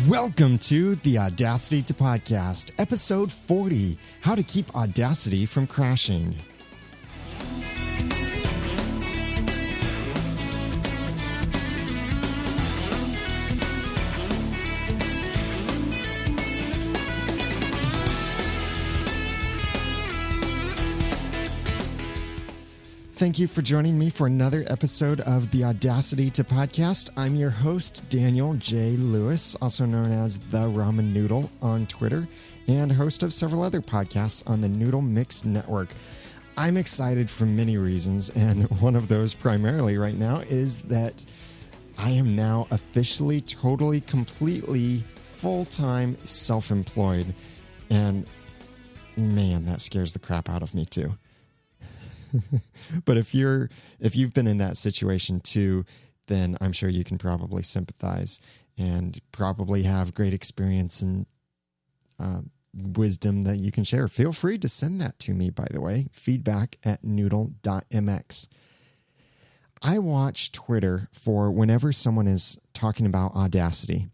Welcome to the Audacity to Podcast, episode 40, How to Keep Audacity from Crashing. Thank you for joining me for another episode of the Audacity to Podcast. I'm your host, Daniel J. Lewis, also known as The Ramen Noodle on Twitter, and host of several other podcasts on the Noodle Mix Network. I'm excited for many reasons, and one of those primarily right now is that I am now officially, totally, completely, full-time self-employed. And man, that scares the crap out of me too. But if you've been in that situation too, then I'm sure you can probably sympathize and probably have great experience and wisdom that you can share. Feel free to send that to me, by the way, feedback@noodle.mx. I watch Twitter for whenever someone is talking about Audacity,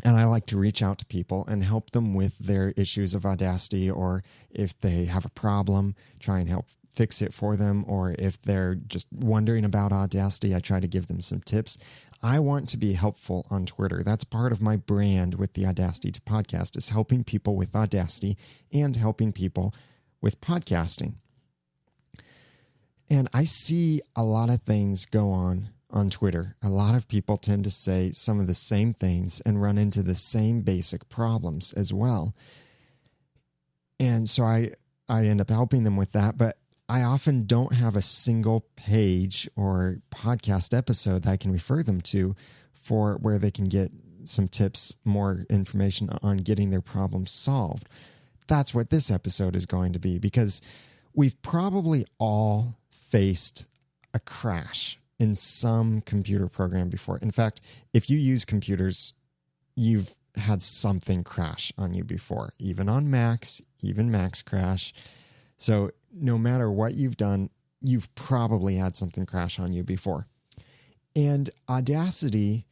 and I like to reach out to people and help them with their issues of Audacity, or if they have a problem, try and help fix it for them, or if they're just wondering about Audacity, I try to give them some tips. I want to be helpful on Twitter. That's part of my brand with the Audacity to Podcast, is helping people with Audacity and helping people with podcasting. And I see a lot of things go on Twitter. A lot of people tend to say some of the same things and run into the same basic problems as well. And so I end up helping them with that, but I often don't have a single page or podcast episode that I can refer them to for where they can get some tips, more information on getting their problems solved. That's what this episode is going to be, because we've probably all faced a crash in some computer program before. In fact, if you use computers, you've had something crash on you before, even on Macs, even Macs crash. So no matter what you've done, you've probably had something crash on you before. And Audacity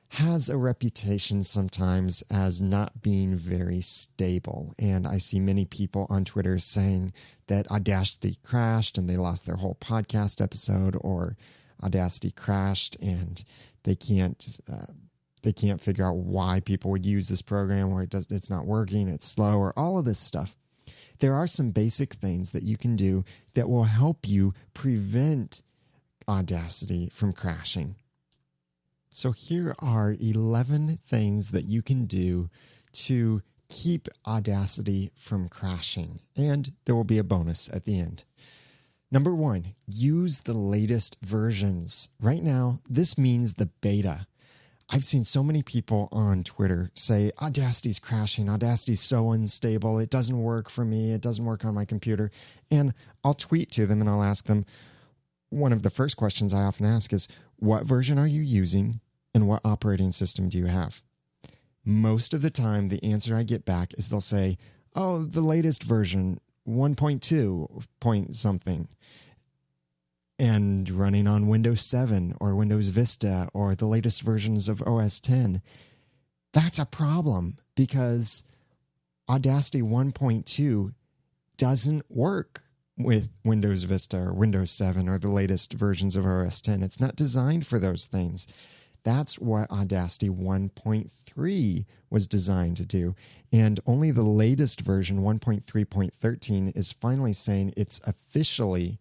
has a reputation sometimes as not being very stable. And I see many people on Twitter saying that Audacity crashed and they lost their whole podcast episode, or Audacity crashed and they can't figure out why people would use this program, or it's not working, it's slow, or all of this stuff. There are some basic things that you can do that will help you prevent Audacity from crashing. So here are 11 things that you can do to keep Audacity from crashing, and there will be a bonus at the end. Number 1, use the latest versions. Right now, this means the beta. I've seen so many people on Twitter say, Audacity's crashing, Audacity's so unstable, it doesn't work for me, it doesn't work on my computer. And I'll tweet to them and I'll ask them, one of the first questions I often ask is, what version are you using and what operating system do you have? Most of the time, the answer I get back is they'll say, oh, the latest version, 1.2 point something. And running on Windows 7 or Windows Vista or the latest versions of OS X. That's a problem, because Audacity 1.2 doesn't work with Windows Vista or Windows 7 or the latest versions of OS X. It's not designed for those things. That's what Audacity 1.3 was designed to do. And only the latest version, 1.3.13, is finally saying it's officially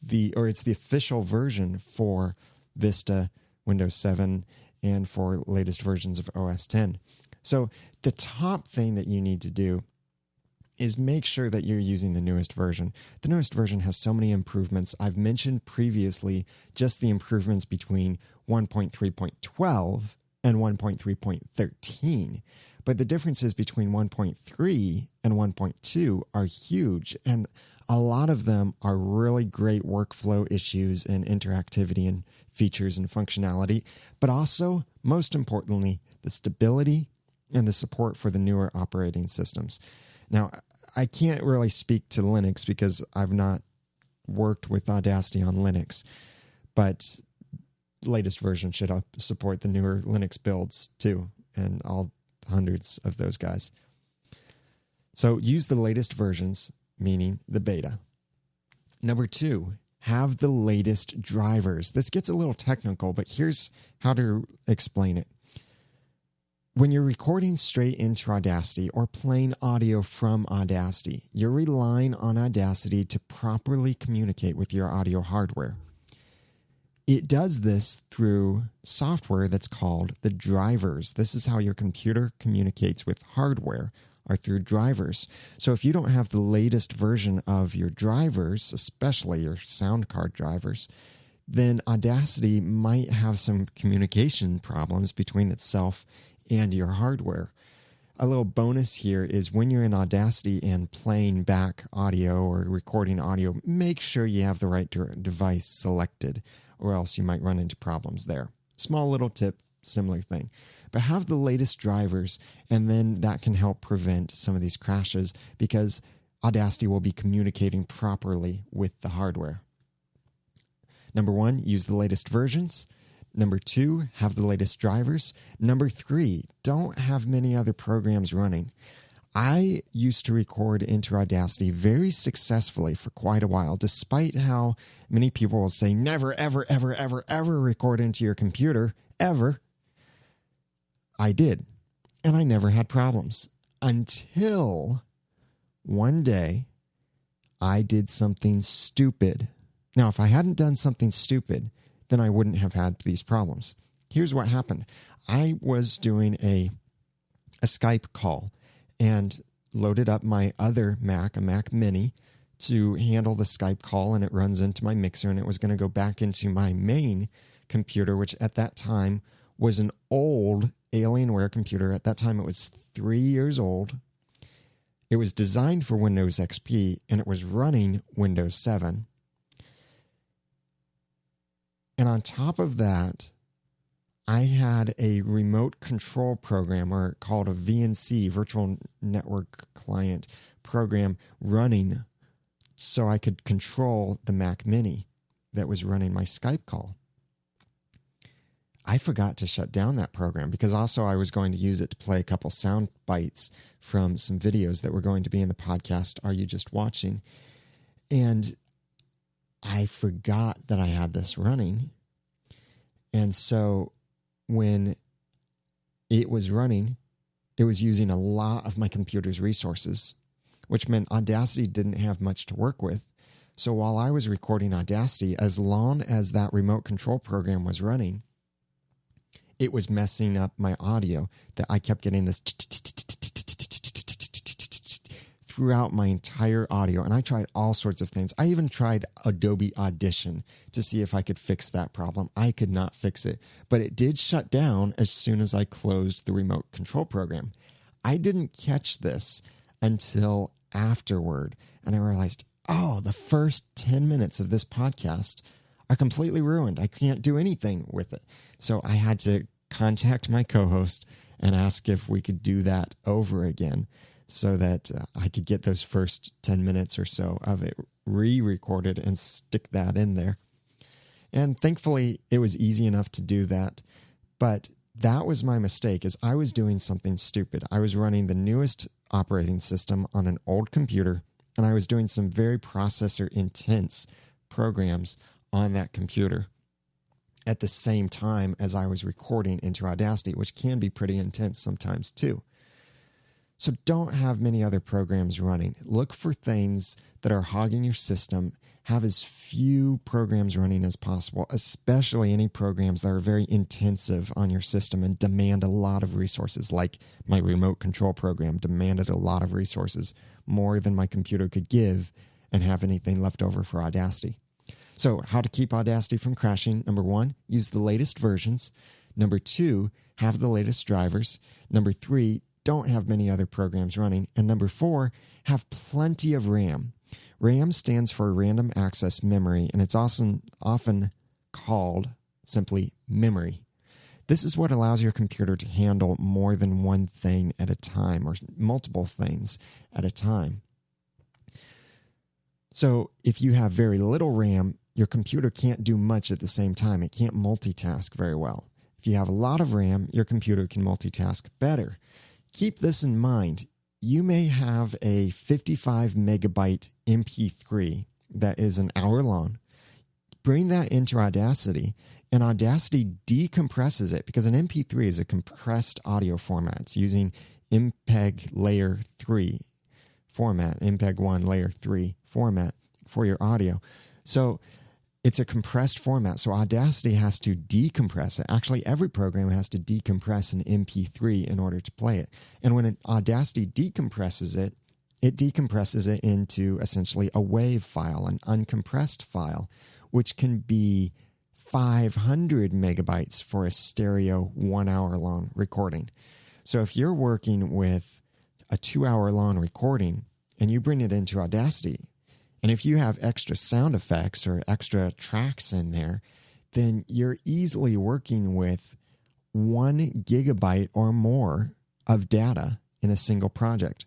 it's the official version for Vista, Windows 7, and for latest versions of OS X. So the top thing that you need to do is make sure that you're using the newest version. The newest version has so many improvements. I've mentioned previously just the improvements between 1.3.12 and 1.3.13. But the differences between 1.3 and 1.2 are huge, and a lot of them are really great workflow issues and interactivity and features and functionality, but also, most importantly, the stability and the support for the newer operating systems. Now, I can't really speak to Linux because I've not worked with Audacity on Linux, but latest version should support the newer Linux builds too. and all hundreds of those guys. So use the latest versions, meaning the beta. Number 2, have the latest drivers. This gets a little technical, but here's how to explain it. When you're recording straight into Audacity or playing audio from Audacity, you're relying on Audacity to properly communicate with your audio hardware. It does this through software that's called the drivers. This is how your computer communicates with hardware, are through drivers. So if you don't have the latest version of your drivers, especially your sound card drivers, then Audacity might have some communication problems between itself and your hardware. A little bonus here is when you're in Audacity and playing back audio or recording audio, make sure you have the right device selected, or else you might run into problems there. Small little tip, similar thing. But have the latest drivers, and then that can help prevent some of these crashes because Audacity will be communicating properly with the hardware. Number 1, use the latest versions. Number 2, have the latest drivers. Number 3, don't have many other programs running. I used to record into Audacity very successfully for quite a while, despite how many people will say never, ever, ever, ever, ever record into your computer, ever. I did, and I never had problems until one day I did something stupid. Now, if I hadn't done something stupid, then I wouldn't have had these problems. Here's what happened. I was doing a Skype call and loaded up my other Mac, a Mac Mini, to handle the Skype call, and it runs into my mixer, and it was going to go back into my main computer, which at that time was an old Alienware computer. At that time, it was 3 years old. It was designed for Windows XP, and it was running Windows 7. And on top of that, I had a remote control program, or called a VNC, Virtual Network Client program, running so I could control the Mac Mini that was running my Skype call. I forgot to shut down that program because also I was going to use it to play a couple sound bites from some videos that were going to be in the podcast, Are You Just Watching? And I forgot that I had this running. And so when it was running, it was using a lot of my computer's resources, which meant Audacity didn't have much to work with. So while I was recording Audacity, as long as that remote control program was running, it was messing up my audio, that I kept getting this throughout my entire audio. And I tried all sorts of things. I even tried Adobe Audition to see if I could fix that problem. I could not fix it, but it did shut down as soon as I closed the remote control program. I didn't catch this until afterward, and I realized, oh, the first 10 minutes of this podcast are completely ruined. I can't do anything with it. So I had to contact my co-host and ask if we could do that over again so that I could get those first 10 minutes or so of it re-recorded and stick that in there. And thankfully, it was easy enough to do that. But that was my mistake, is I was doing something stupid. I was running the newest operating system on an old computer, and I was doing some very processor-intense programs on that computer at the same time as I was recording into Audacity, which can be pretty intense sometimes too. So don't have many other programs running. Look for things that are hogging your system. Have as few programs running as possible, especially any programs that are very intensive on your system and demand a lot of resources, like my remote control program demanded a lot of resources, more than my computer could give, and have anything left over for Audacity. So how to keep Audacity from crashing? Number 1, use the latest versions. Number 2, have the latest drivers. Number 3, don't have many other programs running. And number 4, have plenty of RAM. RAM stands for Random Access Memory, and it's often called simply memory. This is what allows your computer to handle more than one thing at a time, or multiple things at a time. So if you have very little RAM, your computer can't do much at the same time. It can't multitask very well. If you have a lot of RAM, your computer can multitask better. Keep this in mind. You may have a 55 megabyte MP3 that is an hour long. Bring that into Audacity, and Audacity decompresses it because an MP3 is a compressed audio format. It's using MPEG Layer 3 format, MPEG 1 Layer 3 format for your audio. So it's a compressed format, so Audacity has to decompress it. Actually, every program has to decompress an MP3 in order to play it. And when Audacity decompresses it, it decompresses it into essentially a WAV file, an uncompressed file, which can be 500 megabytes for a stereo 1 hour long recording. So if you're working with a 2 hour long recording and you bring it into Audacity, and if you have extra sound effects or extra tracks in there, then you're easily working with 1 gigabyte or more of data in a single project.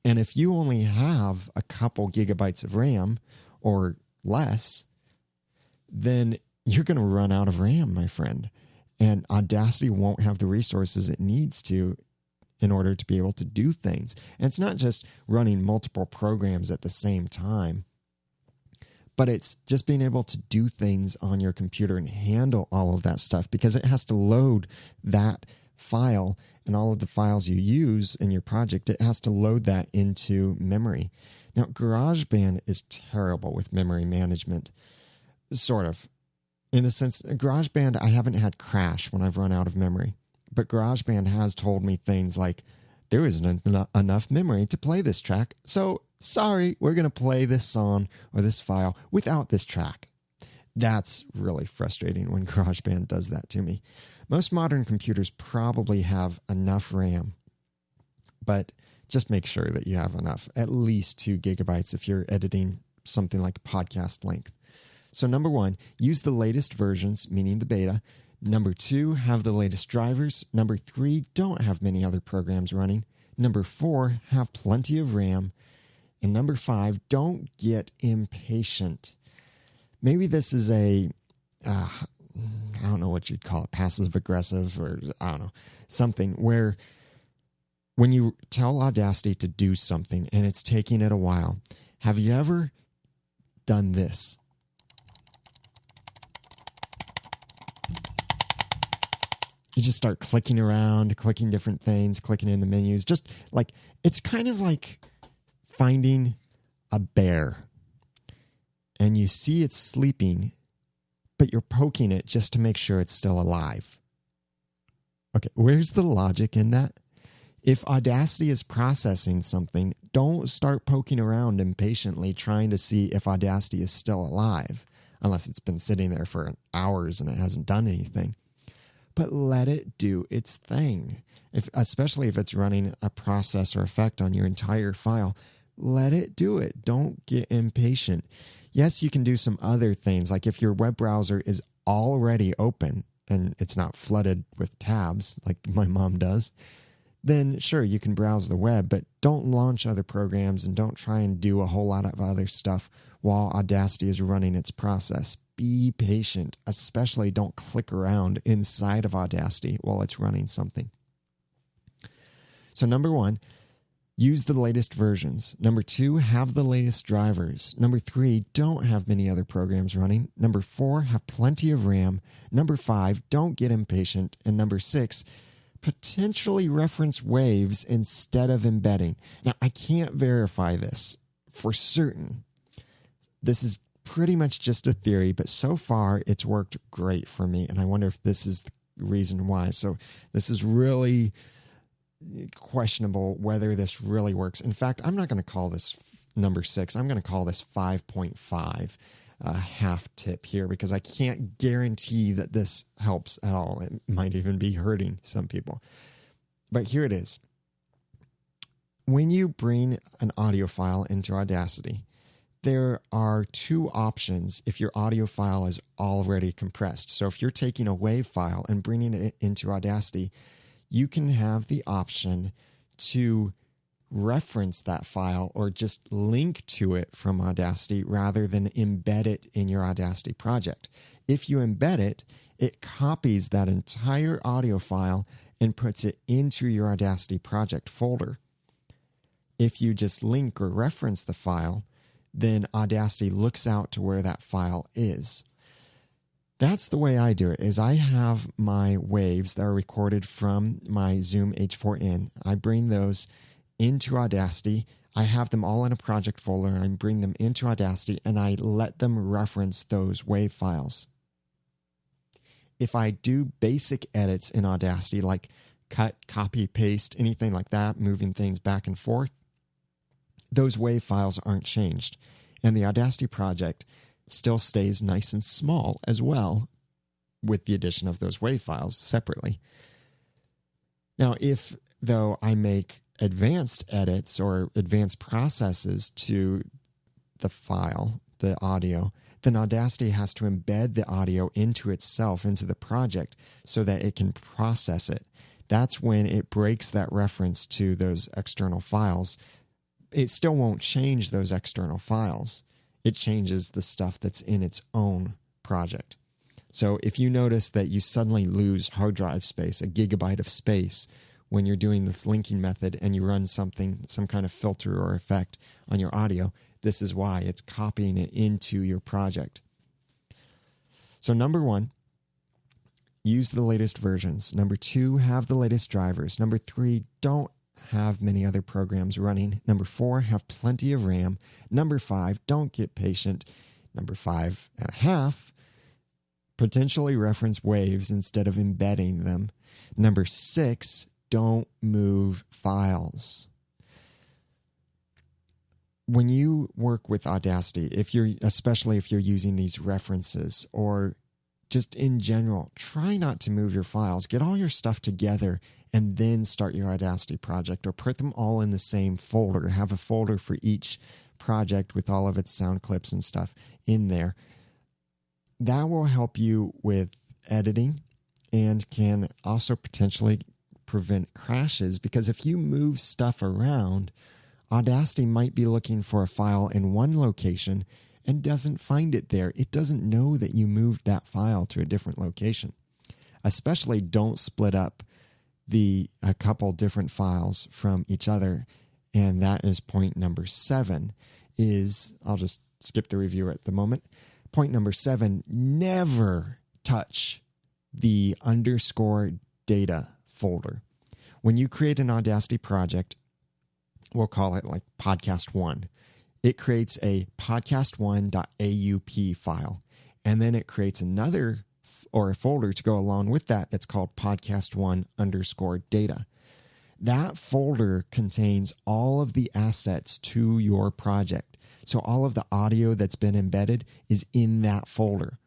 And if you only have a couple gigabytes of RAM or less, then you're going to run out of RAM, my friend. And Audacity won't have the resources it needs to in order to be able to do things. And it's not just running multiple programs at the same time, but it's just being able to do things on your computer and handle all of that stuff, because it has to load that file and all of the files you use in your project. It has to load that into memory. Now, GarageBand is terrible with memory management, sort of. In the sense, GarageBand, I haven't had crash when I've run out of memory, but GarageBand has told me things like, there isn't enough memory to play this track, so sorry, we're going to play this song or this file without this track. That's really frustrating when GarageBand does that to me. Most modern computers probably have enough RAM, but just make sure that you have enough, at least 2 gigabytes if you're editing something like podcast length. So number 1, use the latest versions, meaning the beta. Number 2, have the latest drivers. Number 3, don't have many other programs running. Number 4, have plenty of RAM. And number 5, don't get impatient. Maybe this is I don't know what you'd call it, passive aggressive, or I don't know, something where when you tell Audacity to do something and it's taking it a while, have you ever done this? You just start clicking around, clicking different things, clicking in the menus. Just like, it's kind of like finding a bear and you see it's sleeping, but you're poking it just to make sure it's still alive. Okay, where's the logic in that? If Audacity is processing something, don't start poking around impatiently trying to see if Audacity is still alive, unless it's been sitting there for hours and it hasn't done anything. But let it do its thing. Especially if it's running a process or effect on your entire file, let it do it. Don't get impatient. Yes, you can do some other things, like if your web browser is already open and it's not flooded with tabs like my mom does, then sure, you can browse the web, but don't launch other programs and don't try and do a whole lot of other stuff while Audacity is running its process. Be patient, especially don't click around inside of Audacity while it's running something. So number 1, use the latest versions. Number 2, have the latest drivers. Number 3, don't have many other programs running. Number 4, have plenty of RAM. Number 5, don't get impatient. And number 6, potentially reference waves instead of embedding. Now, I can't verify this for certain. This is pretty much just a theory, but so far it's worked great for me, and I wonder if this is the reason why. So this is really questionable whether this really works. In fact, I'm not going to call this number 6. I'm going to call this 5.5 half tip here, because I can't guarantee that this helps at all. It might even be hurting some people. But here it is. When you bring an audio file into Audacity, there are 2 options if your audio file is already compressed. So if you're taking a WAV file and bringing it into Audacity, you can have the option to reference that file or just link to it from Audacity rather than embed it in your Audacity project. If you embed it, it copies that entire audio file and puts it into your Audacity project folder. If you just link or reference the file, then Audacity looks out to where that file is. That's the way I do it, is I have my waves that are recorded from my Zoom H4n. I bring those into Audacity. I have them all in a project folder, and I bring them into Audacity, and I let them reference those WAV files. If I do basic edits in Audacity, like cut, copy, paste, anything like that, moving things back and forth, those WAV files aren't changed. And the Audacity project still stays nice and small as well, with the addition of those WAV files separately. Now, if, though, I make advanced edits or advanced processes to the file, the audio, then Audacity has to embed the audio into itself, into the project, so that it can process it. That's when it breaks that reference to those external files. It still won't change those external files. It changes the stuff that's in its own project. So if you notice that you suddenly lose hard drive space, a gigabyte of space, when you're doing this linking method and you run some kind of filter or effect on your audio, this is why. It's copying it into your project. So number 1, use the latest versions. Number 2, have the latest drivers. Number 3, don't have many other programs running. Number 4, have plenty of RAM. Number 5, don't get patient. Number 5.5, potentially reference waves instead of embedding them. Number 6, don't move files. When you work with Audacity, especially if you're using these references, or just in general, try not to move your files. Get all your stuff together and then start your Audacity project, or put them all in the same folder. Have a folder for each project with all of its sound clips and stuff in there. That will help you with editing and can also potentially prevent crashes, because if you move stuff around, Audacity might be looking for a file in one location and doesn't find it there. It doesn't know that you moved that file to a different location. Especially don't split up a couple different files from each other. And that is point number 7. I'll just skip the review at the moment. Point number 7, never touch the underscore data folder. When you create an Audacity project, we'll call it like podcast 1. It creates a podcast1.aup file, and then it creates another or a folder to go along with that that's called podcast1 underscore data. That folder contains all of the assets to your project. So all of the audio that's been embedded is in that folder.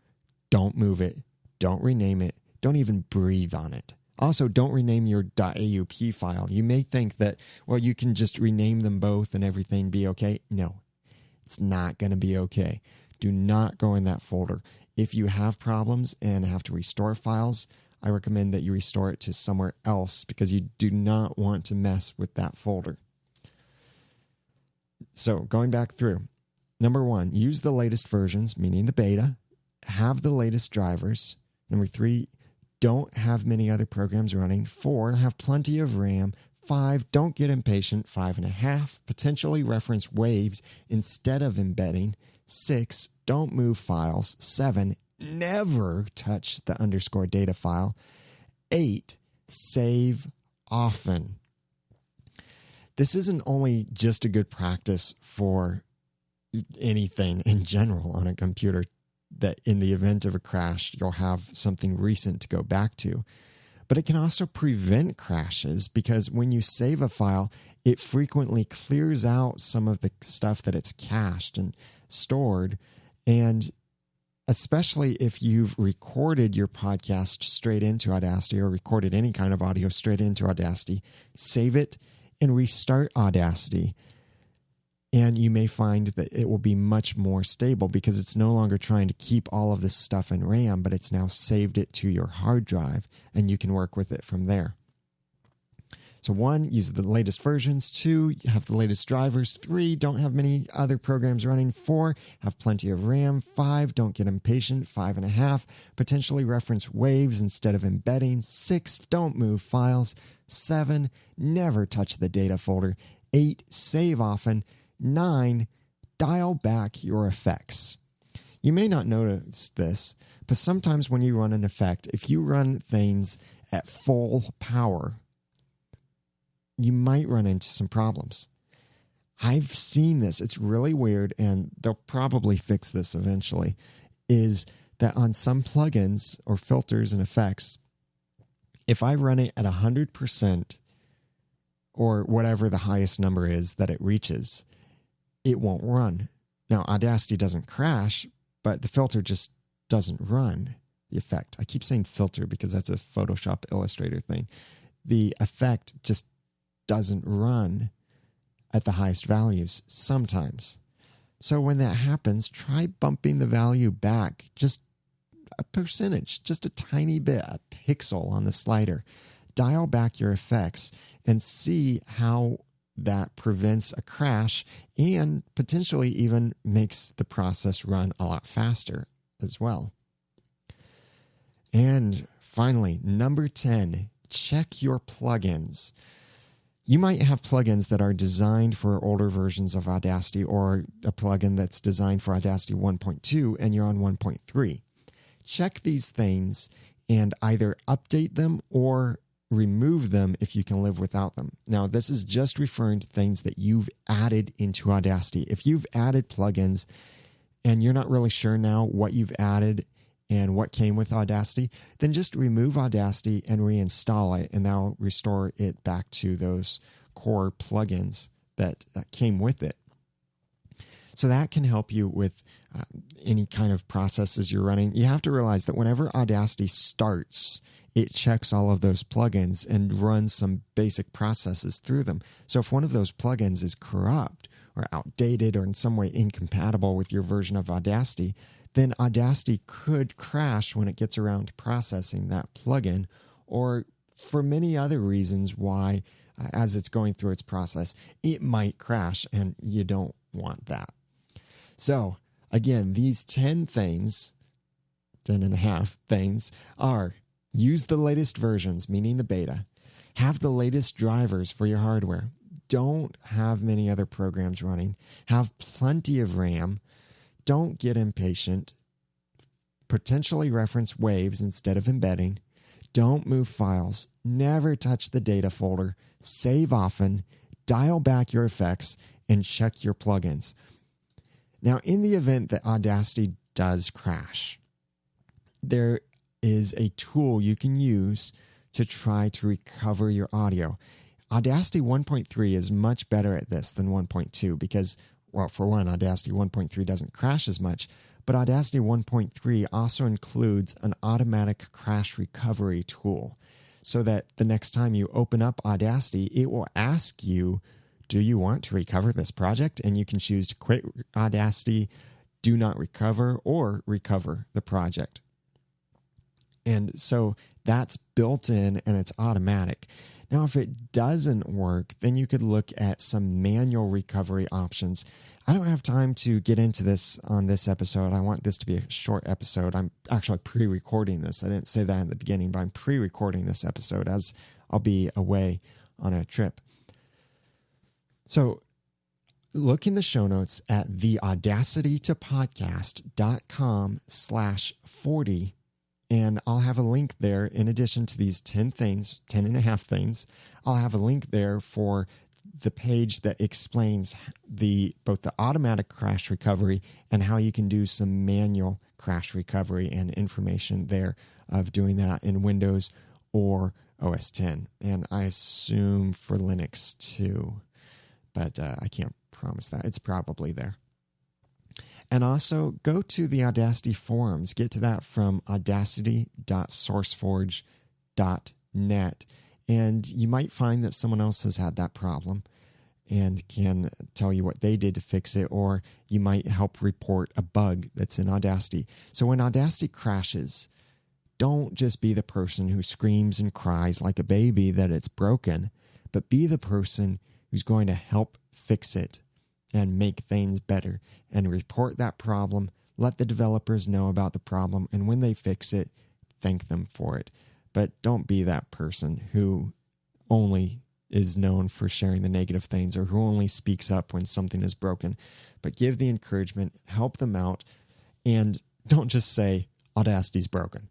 Don't move it. Don't rename it. Don't even breathe on it. Also, don't rename your .aup file. You may think that, well, you can just rename them both and everything be okay. No, it's not going to be okay. Do not go in that folder. If you have problems and have to restore files, I recommend that you restore it to somewhere else, because you do not want to mess with that folder. So going back through, number 1, use the latest versions, meaning the beta. Have the latest drivers. Number 3, don't have many other programs running. 4, have plenty of RAM. 5, don't get impatient. 5.5, potentially reference waves instead of embedding. 6, don't move files. 7, never touch the underscore data file. 8, save often. This isn't only just a good practice for anything in general on a computer, that in the event of a crash, you'll have something recent to go back to. But it can also prevent crashes, because when you save a file, it frequently clears out some of the stuff that it's cached and stored. And especially if you've recorded your podcast straight into Audacity, or recorded any kind of audio straight into Audacity, save it and restart Audacity. And you may find that it will be much more stable, because it's no longer trying to keep all of this stuff in RAM, but it's now saved it to your hard drive, and you can work with it from there. So 1, use the latest versions. 2, have the latest drivers. 3, don't have many other programs running. 4, have plenty of RAM. 5, don't get impatient. 5.5, potentially reference waves instead of embedding. 6, don't move files. 7, never touch the data folder. 8, save often. 9, dial back your effects. You may not notice this, but sometimes when you run an effect, if you run things at full power, you might run into some problems. I've seen this. It's really weird, and they'll probably fix this eventually, is that on some plugins or filters and effects, if I run it at 100% or whatever the highest number is that it reaches, it won't run. Now, Audacity doesn't crash, but the filter just doesn't run the effect. I keep saying filter because that's a Photoshop Illustrator thing. The effect just doesn't run at the highest values sometimes. So when that happens, try bumping the value back just a percentage, just a tiny bit, a pixel on the slider. Dial back your effects and see how that prevents a crash and potentially even makes the process run a lot faster as well. And finally, number 10, check your plugins. You might have plugins that are designed for older versions of Audacity or a plugin that's designed for Audacity 1.2 and you're on 1.3. Check these things and either update them or remove them if you can live without them. Now, this is just referring to things that you've added into Audacity. If you've added plugins and you're not really sure now what you've added and what came with Audacity, then just remove Audacity and reinstall it, and that'll restore it back to those core plugins that came with it. So that can help you with any kind of processes you're running. You have to realize that whenever Audacity starts, it checks all of those plugins and runs some basic processes through them. So if one of those plugins is corrupt or outdated or in some way incompatible with your version of Audacity, then Audacity could crash when it gets around to processing that plugin, or for many other reasons why, as it's going through its process, it might crash, and you don't want that. So again, these 10 things, 10 and a half things, are: use the latest versions, meaning the beta. Have the latest drivers for your hardware. Don't have many other programs running. Have plenty of RAM. Don't get impatient. Potentially reference waves instead of embedding. Don't move files. Never touch the data folder. Save often. Dial back your effects and check your plugins. Now, in the event that Audacity does crash, there is a tool you can use to try to recover your audio. Audacity 1.3 is much better at this than 1.2 because, well, for one, Audacity 1.3 doesn't crash as much, but Audacity 1.3 also includes an automatic crash recovery tool so that the next time you open up Audacity, it will ask you, do you want to recover this project? And you can choose to quit Audacity, do not recover, or recover the project. And so that's built in and it's automatic. Now, if it doesn't work, then you could look at some manual recovery options. I don't have time to get into this on this episode. I want this to be a short episode. I'm actually pre-recording this. I didn't say that in the beginning, but I'm pre-recording this episode as I'll be away on a trip. So look in the show notes at theaudacitytopodcast.com/40. And I'll have a link there in addition to these 10 things, 10 and a half things. I'll have a link there for the page that explains both the automatic crash recovery and how you can do some manual crash recovery, and information there of doing that in Windows or OS X. And I assume for Linux too, but I can't promise that. It's probably there. And also go to the Audacity forums. Get to that from audacity.sourceforge.net. And you might find that someone else has had that problem and can tell you what they did to fix it, or you might help report a bug that's in Audacity. So when Audacity crashes, don't just be the person who screams and cries like a baby that it's broken, but be the person who's going to help fix it and make things better, and report that problem. Let the developers know about the problem, and when they fix it, thank them for it. But don't be that person who only is known for sharing the negative things, or who only speaks up when something is broken. But give the encouragement, help them out, and don't just say Audacity's broken.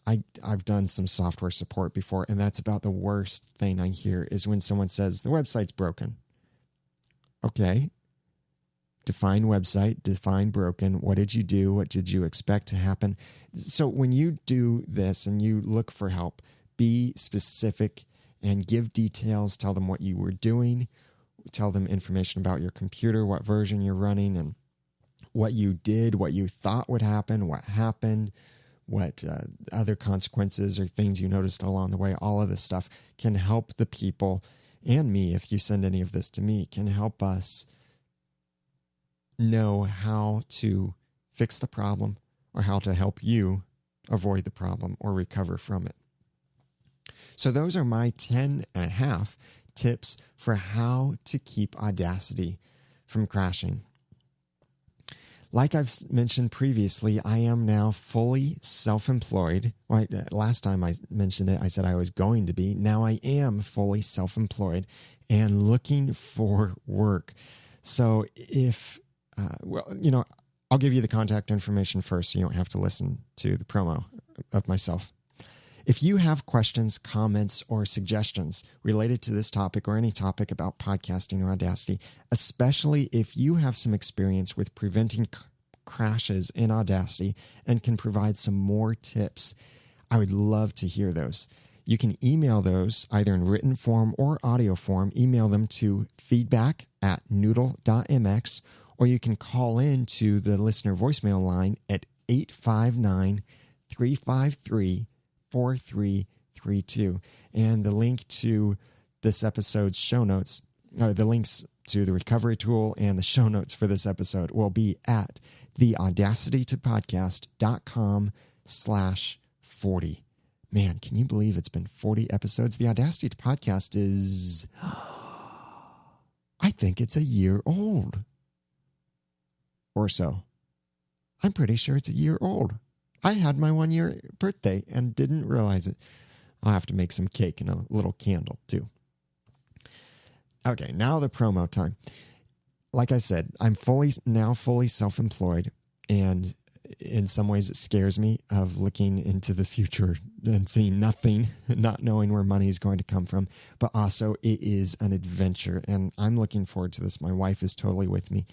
I've done some software support before, and that's about the worst thing I hear is when someone says the website's broken. Okay. Define website, define broken. What did you do? What did you expect to happen? So when you do this and you look for help, be specific and give details. Tell them what you were doing. Tell them information about your computer, what version you're running, and what you did, what you thought would happen, what happened, what other consequences or things you noticed along the way. All of this stuff can help the people, and me, if you send any of this to me, can help us know how to fix the problem or how to help you avoid the problem or recover from it. So those are my 10.5 tips for how to keep Audacity from crashing. Like I've mentioned previously, I am now fully self-employed. Last time I mentioned it, I said I was going to be. Now I am fully self-employed and looking for work. So I'll give you the contact information first so you don't have to listen to the promo of myself. If you have questions, comments, or suggestions related to this topic or any topic about podcasting or Audacity, especially if you have some experience with preventing crashes in Audacity and can provide some more tips, I would love to hear those. You can email those either in written form or audio form. Email them to feedback@noodle.mx, or you can call in to the listener voicemail line at 859-353-4332. And the link to this episode's show notes, the links to the recovery tool and the show notes for this episode will be at theaudacitytopodcast.com/40. Man, can you believe it's been 40 episodes? The Audacity to Podcast is, I think it's a year old or so. I'm pretty sure it's a year old. I had my 1-year birthday and didn't realize it. I'll have to make some cake and a little candle too. Okay, now the promo time. Like I said, I'm fully self-employed, and in some ways it scares me of looking into the future and seeing nothing, not knowing where money is going to come from. But also it is an adventure, and I'm looking forward to this. My wife is totally with me.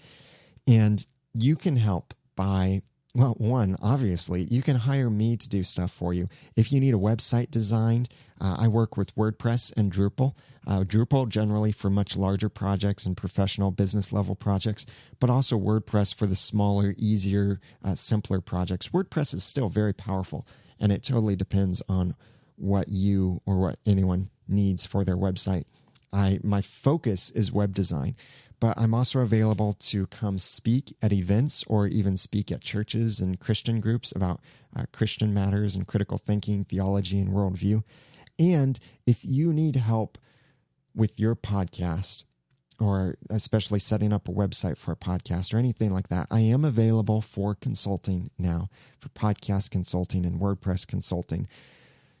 And you can help by, well, one, obviously, you can hire me to do stuff for you. If you need a website designed, I work with WordPress and Drupal. Drupal generally for much larger projects and professional business level projects, but also WordPress for the smaller, easier, simpler projects. WordPress is still very powerful, and it totally depends on what you or what anyone needs for their website. My focus is web design, but I'm also available to come speak at events or even speak at churches and Christian groups about Christian matters and critical thinking, theology, and worldview. And if you need help with your podcast, or especially setting up a website for a podcast or anything like that, I am available for consulting now, for podcast consulting and WordPress consulting.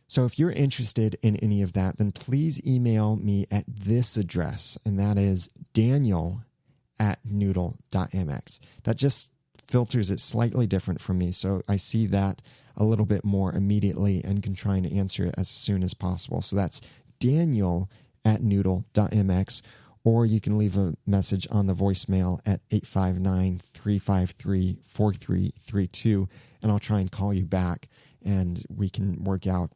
So if you're interested in any of that, then please email me at this address, and that is daniel@noodle.mx. That just filters it slightly different from me, so I see that a little bit more immediately and can try and answer it as soon as possible. So that's daniel@noodle.mx, or you can leave a message on the voicemail at 859-353-4332, and I'll try and call you back, and we can work out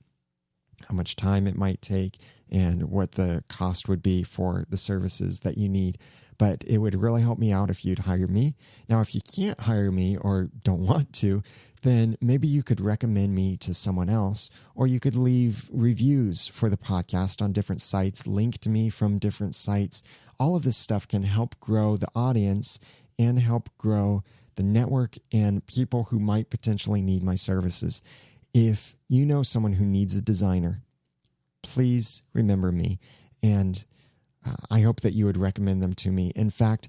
how much time it might take and what the cost would be for the services that you need. But it would really help me out if you'd hire me. Now, if you can't hire me or don't want to, then maybe you could recommend me to someone else, or you could leave reviews for the podcast on different sites, link to me from different sites. All of this stuff can help grow the audience and help grow the network and people who might potentially need my services. If you know someone who needs a designer, please remember me And I hope that you would recommend them to me. In fact,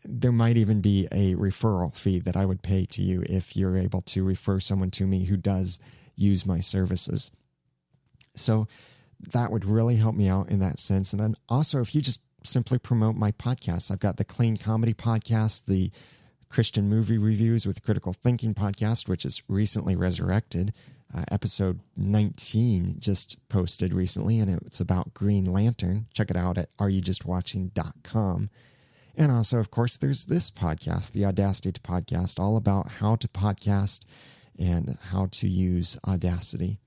there might even be a referral fee that I would pay to you if you're able to refer someone to me who does use my services. So that would really help me out in that sense. And then also, if you just simply promote my podcasts, I've got the Clean Comedy podcast, the Christian Movie Reviews with Critical Thinking podcast, which is recently resurrected. Episode 19 just posted recently, and it's about Green Lantern. Check it out at areyoujustwatching.com. And also, of course, there's this podcast, the Audacity podcast, all about how to podcast and how to use Audacity.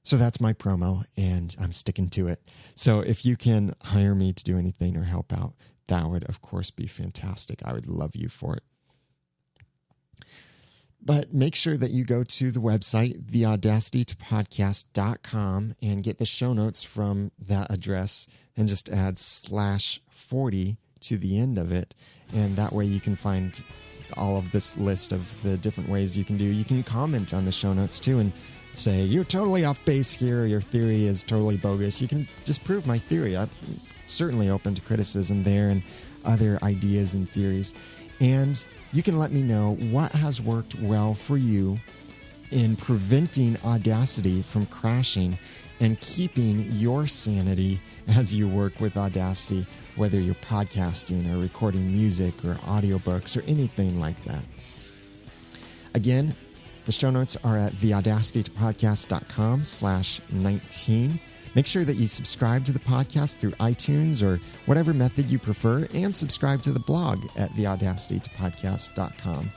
So that's my promo, and I'm sticking to it. So if you can hire me to do anything or help out, that would, of course, be fantastic. I would love you for it. But make sure that you go to the website, theaudacitytopodcast.com, and get the show notes from that address and just add /40 to the end of it. And that way you can find all of this list of the different ways you can do. You can comment on the show notes too and say, you're totally off base here. Your theory is totally bogus. You can disprove my theory. I'm certainly open to criticism there and other ideas and theories. And you can let me know what has worked well for you in preventing Audacity from crashing and keeping your sanity as you work with Audacity, whether you're podcasting or recording music or audiobooks or anything like that. Again, the show notes are at theaudacitytopodcast.com/19. Make sure that you subscribe to the podcast through iTunes or whatever method you prefer, and subscribe to the blog at theaudacitytopodcast.com.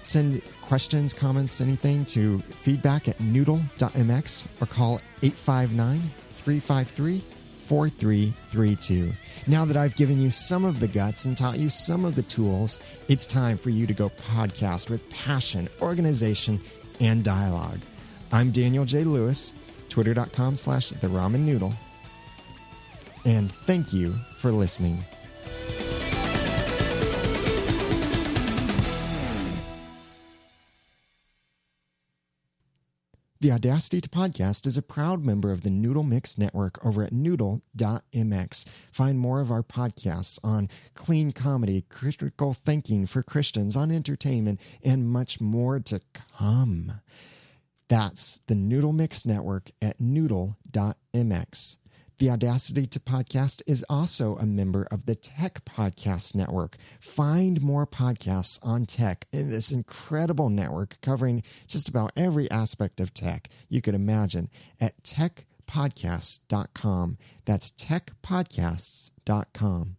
Send questions, comments, anything to feedback@noodle.mx or call 859-353-4332. Now that I've given you some of the guts and taught you some of the tools, it's time for you to go podcast with passion, organization, and dialogue. I'm Daniel J. Lewis, twitter.com/The Ramen Noodle. And thank you for listening. The Audacity to Podcast is a proud member of the Noodle Mix Network over at noodle.mx. Find more of our podcasts on clean comedy, critical thinking for Christians, on entertainment, and much more to come. That's the Noodle Mix Network at noodle.mx. The Audacity to Podcast is also a member of the Tech Podcast Network. Find more podcasts on tech in this incredible network covering just about every aspect of tech you could imagine at techpodcasts.com. That's techpodcasts.com.